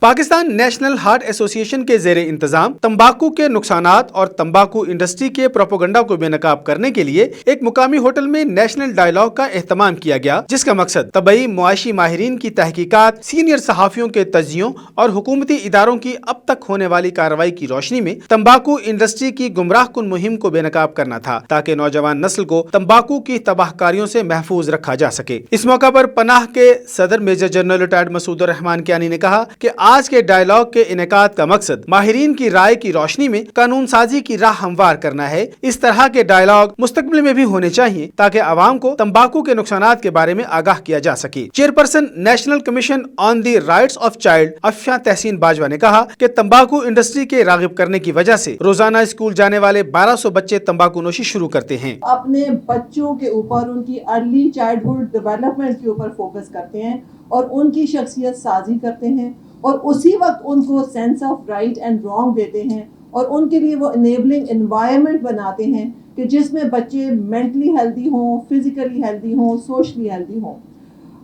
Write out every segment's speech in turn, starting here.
Pakistan national heart association के ज़ेरे इंतजाम तंबाकू के नुकसानात और तंबाकू इंडस्ट्री के प्रोपोगंडा को बेनकाब करने के लिए एक मुकामी होटल में नेशनल डायलॉग का एहतमाम किया गया, जिसका मकसद तबई मुआशी माहिरीन की तहकीकात, सीनियर सहाफ़ियों के तज्जियों और हुकूमती इदारों की अब तक होने वाली कार्रवाई की रोशनी में तंबाकू इंडस्ट्री की गुमराह कुन मुहिम को बेनकाब करना था, ताकि नौजवान नस्ल को तंबाकू की तबाहकारियों से महफूज रखा जा सके। इस मौका पर पनाह के सदर major general retired Masood Rehman Kiani ने कहा कि आज के डायलॉग के इनेकाद का मकसद माहिरीन की राय की रोशनी में कानून साजी की राह हमवार करना है। इस तरह के डायलॉग मुस्तकबिल में भी होने चाहिए ताकि आवाम को तंबाकू के नुकसानात के बारे में आगाह किया जा सके। Chairperson national commission on the rights of child Afsha Tehseen Bajwa ने कहा कि तंबाकू इंडस्ट्री के रागिब करने की वजह से रोजाना स्कूल जाने वाले 1200 बच्चे तंबाकू नोशी शुरू करते हैं। अपने बच्चों के ऊपर, उनकी अर्ली चाइल्डहुड डेवलपमेंट के ऊपर फोकस करते हैं और उनकी शख्सियत साजी करते हैं और उसी वक्त उनको sense of right and wrong देते हैं और उनके लिए वो इनेबलिंग एनवायरनमेंट बनाते हैं कि जिसमें बच्चे मेंटली हेल्दी हों, फिजिकली हेल्दी हों, सोशली हेल्दी हों।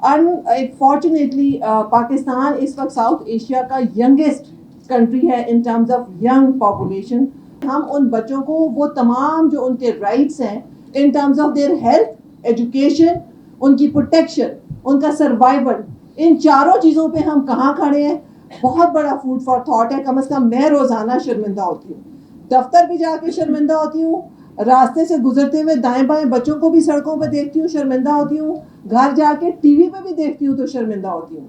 अनफॉर्चुनेटली पाकिस्तान इस वक्त साउथ एशिया का यंगेस्ट कंट्री है in terms of young population. हम उन बच्चों को वो तमाम जो उनके राइट्स हैं in terms of their health, education, उनकी प्रोटेक्शन, उनका सर्वाइवल, इन चारों चीज़ों पे हम कहाँ खड़े हैं, बहुत बड़ा फूड फॉर थॉट है। कम से कम मैं रोज़ाना शर्मिंदा होती हूँ, दफ्तर भी जाके शर्मिंदा होती हूँ, रास्ते से गुजरते हुए दाएं बाएं बच्चों को भी सड़कों पे देखती हूँ, शर्मिंदा होती हूँ, घर जाके टीवी पे भी देखती हूँ तो शर्मिंदा होती हूँ।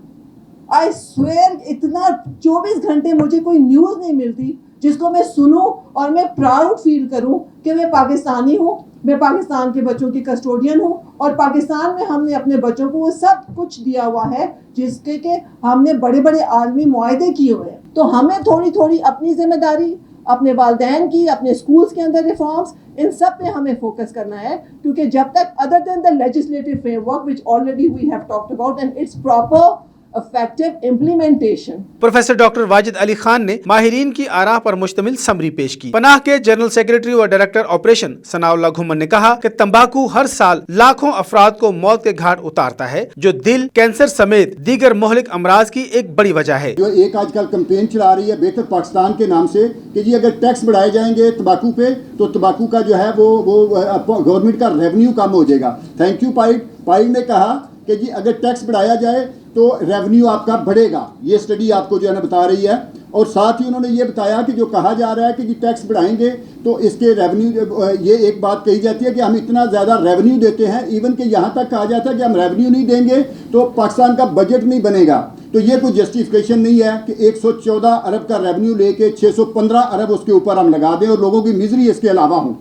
आई स्वेयर इतना 24 घंटे मुझे कोई न्यूज़ नहीं मिलती जिसको मैं सुनूं और मैं प्राउड फील करूं कि मैं पाकिस्तानी हूं, मैं पाकिस्तान के बच्चों की कस्टोडियन हूं और पाकिस्तान में हमने अपने बच्चों को वो सब कुछ दिया हुआ है जिसके के हमने बड़े बड़े आलमी मुआहदे किए हुए हैं। तो हमें थोड़ी थोड़ी अपनी जिम्मेदारी, अपने वालिदैन की, अपने स्कूल्स के अंदर रिफॉर्म्स, इन सब पे हमें फोकस करना है, क्योंकि जब तक other than the legislative framework which already we have talked about and it's proper effective implementation। Professor doctor Wajid Ali Khan ने माहिरीन की आरा पर मुश्तमिल समरी पेश की। पनाह के जनरल सेक्रेटरी और डायरेक्टर ऑपरेशन सनाउल्लाह घुमन ने कहा कि तंबाकू हर साल लाखों अफराद को मौत के घाट उतारता है, जो दिल, कैंसर समेत दीगर मोहलिक अमराज की एक बड़ी वजह है। जो एक आजकल कैंपेन चला रही है बेहतर पाकिस्तान के नाम से कि जी अगर टैक्स बढ़ाए जाएंगे तंबाकू पे तो तंबाकू का जो है वो गवर्नमेंट का रेवेन्यू कम हो जाएगा। थैंक यू पाइल ने कहा कि जी अगर टैक्स बढ़ाया जाए तो रेवेन्यू आपका बढ़ेगा। ये स्टडी आपको जो है ना बता रही है। और साथ ही उन्होंने ये बताया कि जो कहा जा रहा है कि जी टैक्स बढ़ाएंगे तो इसके रेवेन्यू, ये एक बात कही जाती है कि हम इतना ज़्यादा रेवेन्यू देते हैं, इवन कि यहाँ तक कहा जाता है कि हम रेवेन्यू नहीं देंगे तो पाकिस्तान का बजट नहीं बनेगा। तो ये कोई जस्टिफिकेशन नहीं है कि 114 अरब का रेवेन्यू लेके 615 अरब उसके ऊपर हम लगा दें और लोगों की मिजरी इसके अलावा हो।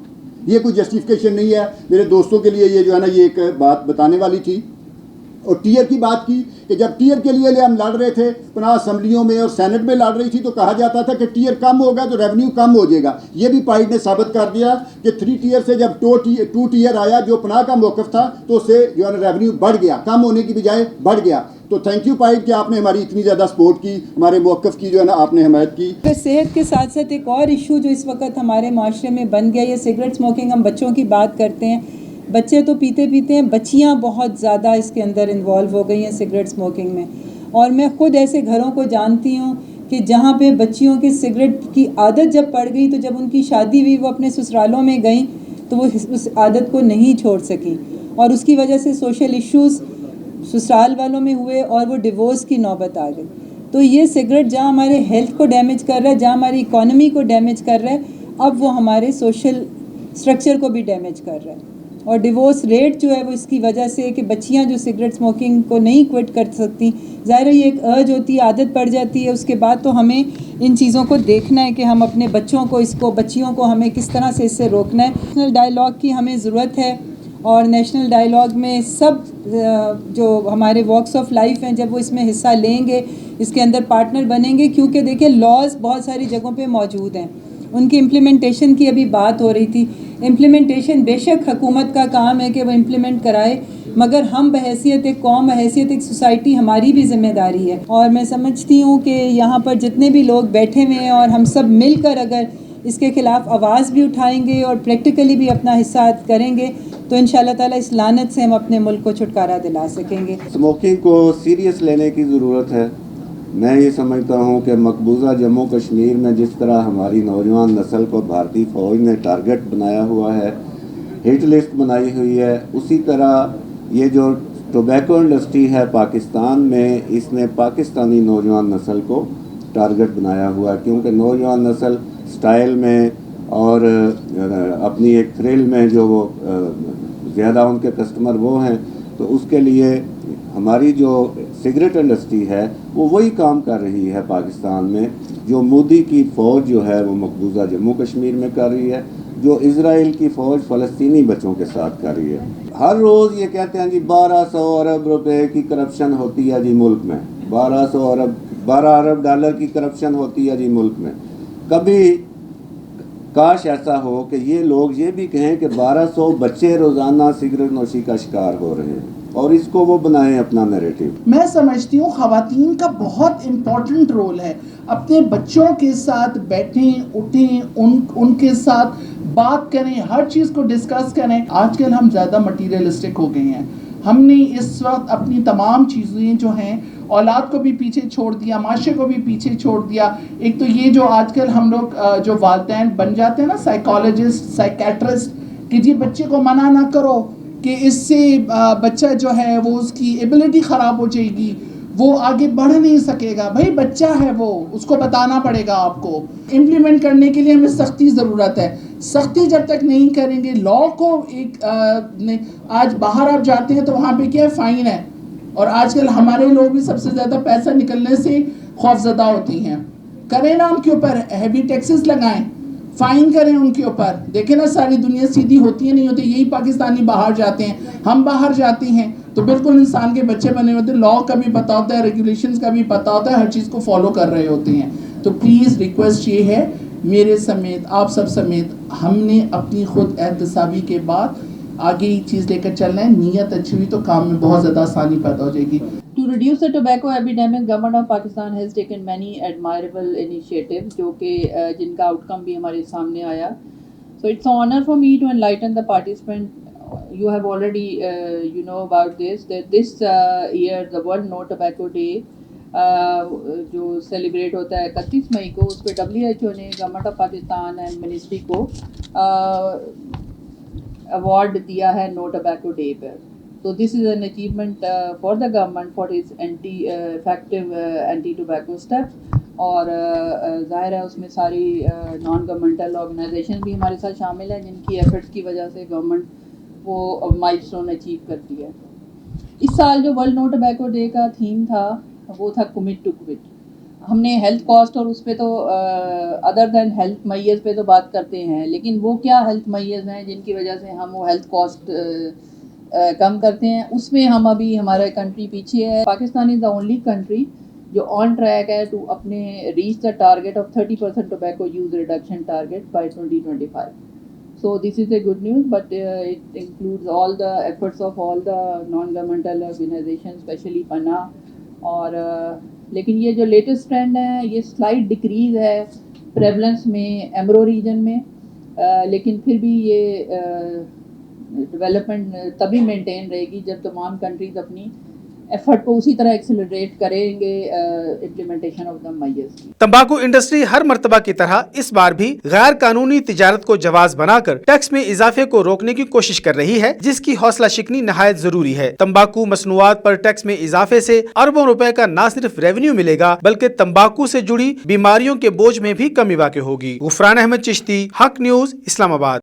ये कोई जस्टिफिकेशन नहीं है। मेरे दोस्तों के लिए ये जो है ना ये एक बात बताने वाली थी। और टीयर की बात की कि जब टीयर के लिए हम लड़ रहे थे पनाह असम्बलियों में और सेनेट में लड़ रही थी तो कहा जाता था कि टीयर कम होगा तो रेवेन्यू कम हो जाएगा। ये भी पाइड ने साबित कर दिया कि 3 टीयर से जब 2 टीयर आया जो पनाह का मौक़िफ़ था तो उससे जो है रेवेन्यू बढ़ गया, कम होने की बजाय बढ़ गया। तो थैंक यू पाइड कि आपने हमारी इतनी ज़्यादा सपोर्ट की, हमारे मौक़िफ़ की जो है ना आपने हिमायत की। सेहत के साथ साथ एक और इशू जो इस वक्त हमारे माशरे में बन गया, ये सिगरेट स्मोकिंग। हम बच्चों की बात करते हैं, बच्चे तो पीते हैं, बच्चियां बहुत ज़्यादा इसके अंदर इन्वॉल्व हो गई हैं सिगरेट स्मोकिंग में। और मैं ख़ुद ऐसे घरों को जानती हूँ कि जहाँ पे बच्चियों की सिगरेट की आदत जब पड़ गई तो जब उनकी शादी हुई वो अपने ससुरालों में गई तो वो उस आदत को नहीं छोड़ सकी और उसकी वजह से सोशल इश्यूज़ ससुराल वालों में हुए और वो डिवोर्स की नौबत आ गई। तो ये सिगरेट जहाँ हमारे हेल्थ को डैमेज कर रहा है, जहाँ हमारी इकॉनमी को डैमेज कर रहा है, अब वो हमारे सोशल स्ट्रक्चर को भी डैमेज कर रहा है। और डिवोर्स रेट जो है वो इसकी वजह से कि बच्चियां जो सिगरेट स्मोकिंग को नहीं क्विट कर सकती, ज़ाहिर है ये एक अर्ज होती है, आदत पड़ जाती है। उसके बाद तो हमें इन चीज़ों को देखना है कि हम अपने बच्चों को, बच्चियों को हमें किस तरह से इससे रोकना है। नेशनल डायलॉग की हमें ज़रूरत है और नेशनल डायलॉग में सब जो हमारे वॉक्स ऑफ लाइफ हैं जब वो इसमें हिस्सा लेंगे, इसके अंदर पार्टनर बनेंगे, क्योंकि देखिए लॉज बहुत सारी जगहों पे मौजूद हैं, उनकी इम्प्लीमेंटेशन की अभी बात हो रही थी। इम्प्लीमेंटेशन बेशक हुकूमत का काम है कि वो इम्प्लीमेंट कराए, मगर हम बहैसियत एक कौम, बहैसियत एक सोसाइटी, हमारी भी जिम्मेदारी है। और मैं समझती हूँ कि यहाँ पर जितने भी लोग बैठे हुए हैं और हम सब मिलकर अगर इसके ख़िलाफ़ आवाज़ भी उठाएंगे और प्रैक्टिकली भी अपना हिस्सा करेंगे तो इंशाअल्लाह ताला इस लानत से हम अपने मुल्क को छुटकारा दिला सकेंगे। स्मोकिंग को सीरियस लेने की ज़रूरत है میں یہ سمجھتا ہوں کہ مقبوضہ جموں کشمیر میں جس طرح ہماری نوجوان نسل کو بھارتی فوج نے ٹارگٹ بنایا ہوا ہے، ہٹ لسٹ بنائی ہوئی ہے، اسی طرح یہ جو ٹوبیکو انڈسٹری ہے پاکستان میں، اس نے پاکستانی نوجوان نسل کو ٹارگٹ بنایا ہوا ہے، کیونکہ نوجوان نسل سٹائل میں اور اپنی ایک تھرل میں جو وہ زیادہ ان کے کسٹمر وہ ہیں، تو اس کے لیے ہماری جو سگریٹ انڈسٹری ہے وہ وہی کام کر رہی ہے پاکستان میں جو مودی کی فوج جو ہے وہ مقبوضہ جموں کشمیر میں کر رہی ہے، جو اسرائیل کی فوج فلسطینی بچوں کے ساتھ کر رہی ہے۔ ہر روز یہ کہتے ہیں جی 1200 ارب روپے کی کرپشن ہوتی ہے جی ملک میں، 12 ارب ڈالر کی کرپشن ہوتی ہے جی ملک میں۔ کبھی کاش ایسا ہو کہ یہ لوگ یہ بھی کہیں کہ 1200 بچے روزانہ سگریٹ نوشی کا شکار ہو رہے ہیں، اور اس کو وہ بنائیں اپنا نیریٹو۔ میں سمجھتی ہوں خواتین کا بہت امپورٹنٹ رول ہے، اپنے بچوں کے ساتھ بیٹھیں اٹھیں، ان کے ساتھ بات کریں، ہر چیز کو ڈسکس کریں۔ آج کل ہم زیادہ مٹیریلسٹک ہو گئے ہیں، ہم نے اس وقت اپنی تمام چیزیں جو ہیں اولاد کو بھی پیچھے چھوڑ دیا، معاشرے کو بھی پیچھے چھوڑ دیا۔ ایک تو یہ جو آج کل ہم لوگ جو والدین بن جاتے ہیں نا سائیکالوجسٹ، سائیکیٹرسٹ، کہ جی بچے کو منع نہ کرو کہ اس سے بچہ جو ہے وہ اس کی ایبلٹی خراب ہو جائے گی، وہ آگے بڑھ نہیں سکے گا۔ بھائی بچہ ہے وہ، اس کو بتانا پڑے گا آپ کو۔ امپلیمنٹ کرنے کے لیے ہمیں سختی ضرورت ہے، سختی جب تک نہیں کریں گے، لا کو ایک آج باہر آپ جاتے ہیں تو وہاں پہ کیا ہے، فائن ہے، اور آج کل ہمارے لوگ بھی سب سے زیادہ پیسہ نکلنے سے خوفزدہ ہوتی ہیں۔ کریں نا ان کے اوپر ہیوی ٹیکسز لگائیں، فائن کریں ان کے اوپر۔ دیکھیں نا ساری دنیا سیدھی ہوتی ہے نہیں ہوتی، یہی پاکستانی باہر جاتے ہیں، ہم باہر جاتے ہیں تو بالکل انسان کے بچے بنے ہوتے ہیں، لا کا بھی پتہ ہوتا ہے، ریگولیشنز کا بھی پتہ ہوتا ہے، ہر چیز کو فالو کر رہے ہوتے ہیں۔ تو پلیز ریکویسٹ یہ ہے میرے سمیت، آپ سب سمیت، ہم نے اپنی خود احتسابی کے بعد آگے یہ چیز لے کر چلنا ہے۔ نیت اچھی ہوئی تو کام میں بہت زیادہ آسانی پیدا ہو جائے گی۔ To reduce the tobacco epidemic, Government of Pakistan has taken many admirable initiatives جو کہ جن کا آؤٹ کم بھی ہمارے سامنے آیا۔ So it's an honor for me to enlighten the participant. You have already you know about this, that this year the World No Tobacco Day جو celebrate ہوتا ہے 31 مئی کو، اس پہ WHO نے government of Pakistan and ministry کو award دیا ہے نو ٹوبیکو ڈے پر۔ So this is an achievement for the government for its effective anti-tobacco steps، اور ظاہر ہے اس میں ساری نان گورنمنٹل آرگنائزیشن بھی ہمارے ساتھ شامل ہیں، جن کی ایفرٹس کی وجہ سے گورنمنٹ وہ مائل اسٹون اچیو کرتی ہے۔ اس سال جو ورلڈ نو ٹوبیکو ڈے کا تھیم تھا وہ تھا کمٹ ٹو کوٹ۔ ہم نے ہیلتھ کاسٹ اور اس پہ تو ادر دین ہیلتھ میئرز پہ تو بات کرتے ہیں، لیکن وہ کیا ہیلتھ میئرز ہیں جن کی وجہ سے ہم وہ ہیلتھ کاسٹ کم کرتے ہیں، اس میں ہم ابھی ہمارا کنٹری پیچھے ہے۔ پاکستان از دا اونلی کنٹری جو آن ٹریک ہے ٹو اپنے reach the target of 30% tobacco use reduction target by 2025۔ So this is a good news, but it includes all the efforts of all the non-governmental organizations, especially PANA. اور لیکن یہ جو latest trend ہے یہ slight decrease ہے prevalence میں ایمرو region میں، لیکن پھر بھی یہ ڈیولپمنٹ تبھی مینٹین رہے گی جب تمام کنٹریز اپنی ایفرٹ کو اسی طرح ایکسلریٹ کریں گے امپلیمنٹیشن آف دا میئرز۔ تمباکو انڈسٹری ہر مرتبہ کی طرح اس بار بھی غیر قانونی تجارت کو جواز بنا کر ٹیکس میں اضافے کو روکنے کی کوشش کر رہی ہے، جس کی حوصلہ شکنی نہایت ضروری ہے۔ تمباکو مصنوعات پر ٹیکس میں اضافے سے اربوں روپے کا نہ صرف ریونیو ملے گا بلکہ تمباکو سے جڑی بیماریوں کے بوجھ میں بھی کمی واقع ہوگی۔ غفران احمد چشتی، حق نیوز، اسلام آباد۔